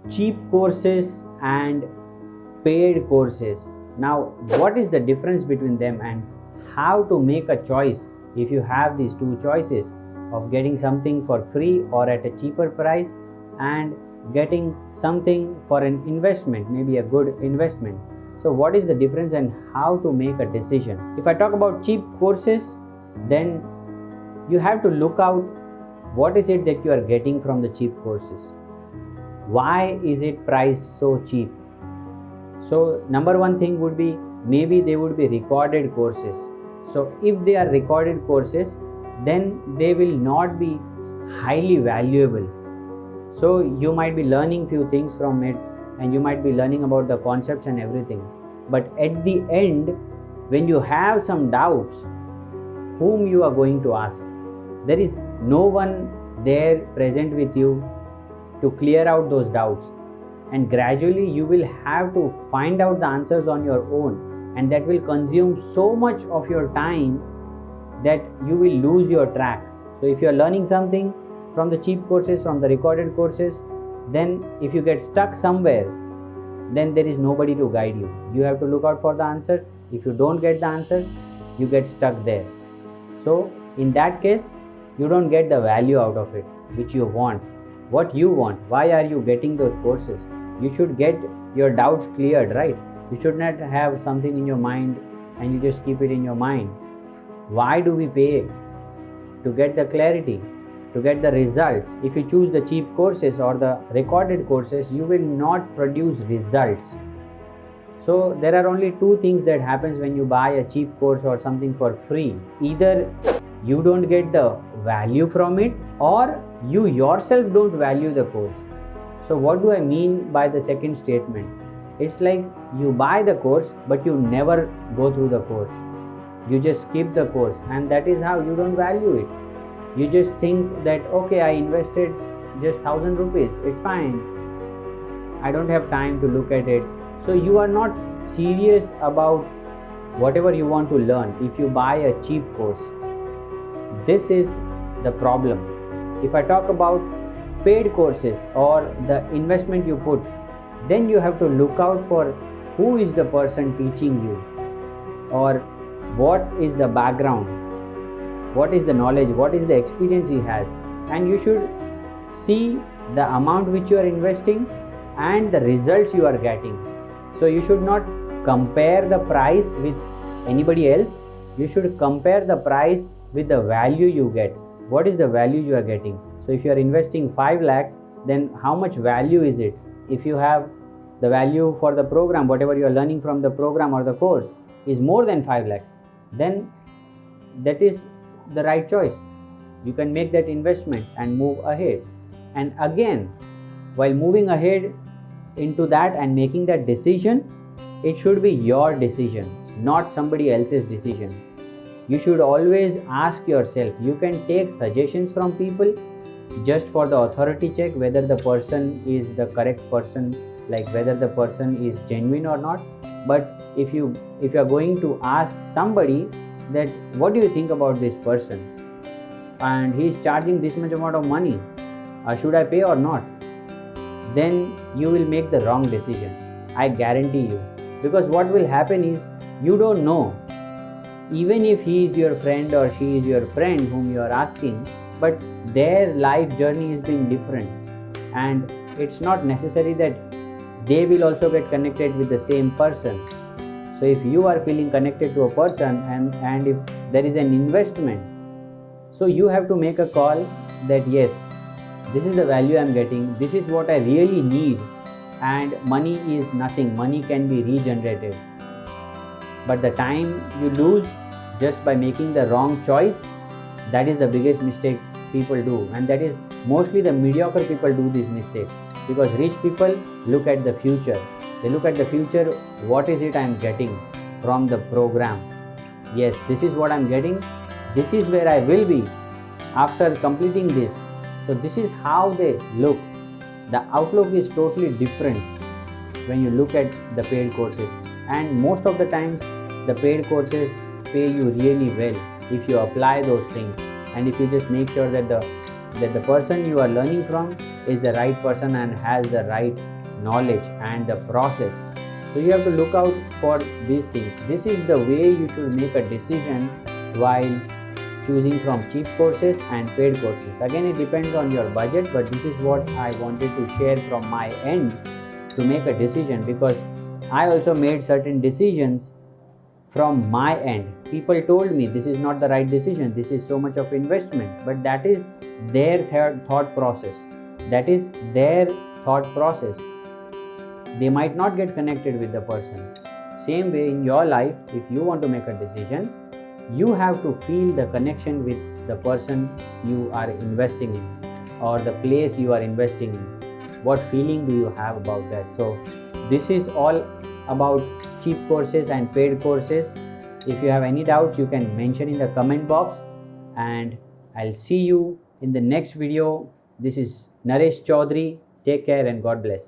cheap courses and paid courses. Now, what is the difference between them and how to make a choice if you have these two choices of getting something for free or at a cheaper price and getting something for an investment, maybe a good investment? So, what is the difference and how to make a decision? If I talk about cheap courses, then you have to look out what is it that you are getting from the cheap courses. Why is it priced so cheap? So, number one thing would be maybe they would be recorded courses. So, if they are recorded courses, then they will not be highly valuable. So, you might be learning few things from it and you might be learning about the concepts and everything. But at the end, when you have some doubts, whom you are going to ask? There is no one there present with you to clear out those doubts, and gradually you will have to find out the answers on your own, and that will consume so much of your time that you will lose your track. So if you are learning something from the cheap courses, from the recorded courses, then if you get stuck somewhere, then there is nobody to guide you. You have to look out for the answers. If you don't get the answers, you get stuck there. So in that case, you don't get the value out of it which you want. What you want, why are you getting those courses? You should get your doubts cleared, right? You should not have something in your mind and you just keep it in your mind. Why do we pay? To get the clarity, to get the results. If you choose the cheap courses or the recorded courses, you will not produce results. So there are only two things that happens when you buy a cheap course or something for free. Either you don't get the value from it, or you yourself don't value the course. So what do I mean by the second statement? It's like you buy the course but you never go through the course. You just skip the course, and that is how you don't value it. You just think that okay, I invested just 1,000 rupees, it's fine, I don't have time to look at it. So you are not serious about whatever you want to learn if you buy a cheap course. This is the problem. If I talk about paid courses or the investment you put, then you have to look out for who is the person teaching you, or what is the background, what is the knowledge, what is the experience he has, and you should see the amount which you are investing and the results you are getting. So you should not compare the price with anybody else. You should compare the price with the value you get. What is the value you are getting? So if you are investing 5 lakhs, then how much value is it? If you have the value for the program, whatever you are learning from the program or the course is more than 5 lakhs, then that is the right choice. You can make that investment and move ahead. And again, while moving ahead into that and making that decision, it should be your decision, not somebody else's decision. You should always ask yourself. You can take suggestions from people just for the authority check, whether the person is the correct person, like whether the person is genuine or not. But if you are going to ask somebody that what do you think about this person, and he is charging this much amount of money, should I pay or not, then you will make the wrong decision, I guarantee you. Because what will happen is, you don't know, even if he is your friend or she is your friend whom you are asking, but their life journey has been different, and it's not necessary that they will also get connected with the same person. So if you are feeling connected to a person and if there is an investment, so you have to make a call that yes, this is the value I am getting, this is what I really need, and money is nothing, money can be regenerated. But the time you lose just by making the wrong choice, that is the biggest mistake people do, and that is mostly the mediocre people do this mistake. Because rich people look at the future. They look at the future, what is it I am getting from the program? Yes, this is what I am getting, this is where I will be after completing this. So this is how they look. The outlook is totally different when you look at the paid courses, and most of the times the paid courses pay you really well if you apply those things, and if you just make sure that the that the person you are learning from is the right person and has the right knowledge and the process. So you have to look out for these things. This is the way you should make a decision while choosing from cheap courses and paid courses. Again, it depends on your budget, but this is what I wanted to share from my end to make a decision, because I also made certain decisions from my end. People told me this is not the right decision, this is so much of investment, but that is their thought process. That is their thought process. They might not get connected with the person. Same way in your life, if you want to make a decision, you have to feel the connection with the person you are investing in or the place you are investing in. What feeling do you have about that? So this is all about cheap courses and paid courses. If you have any doubts, you can mention in the comment box, and I'll see you in the next video. This is Naresh Chaudhary. Take care and God bless.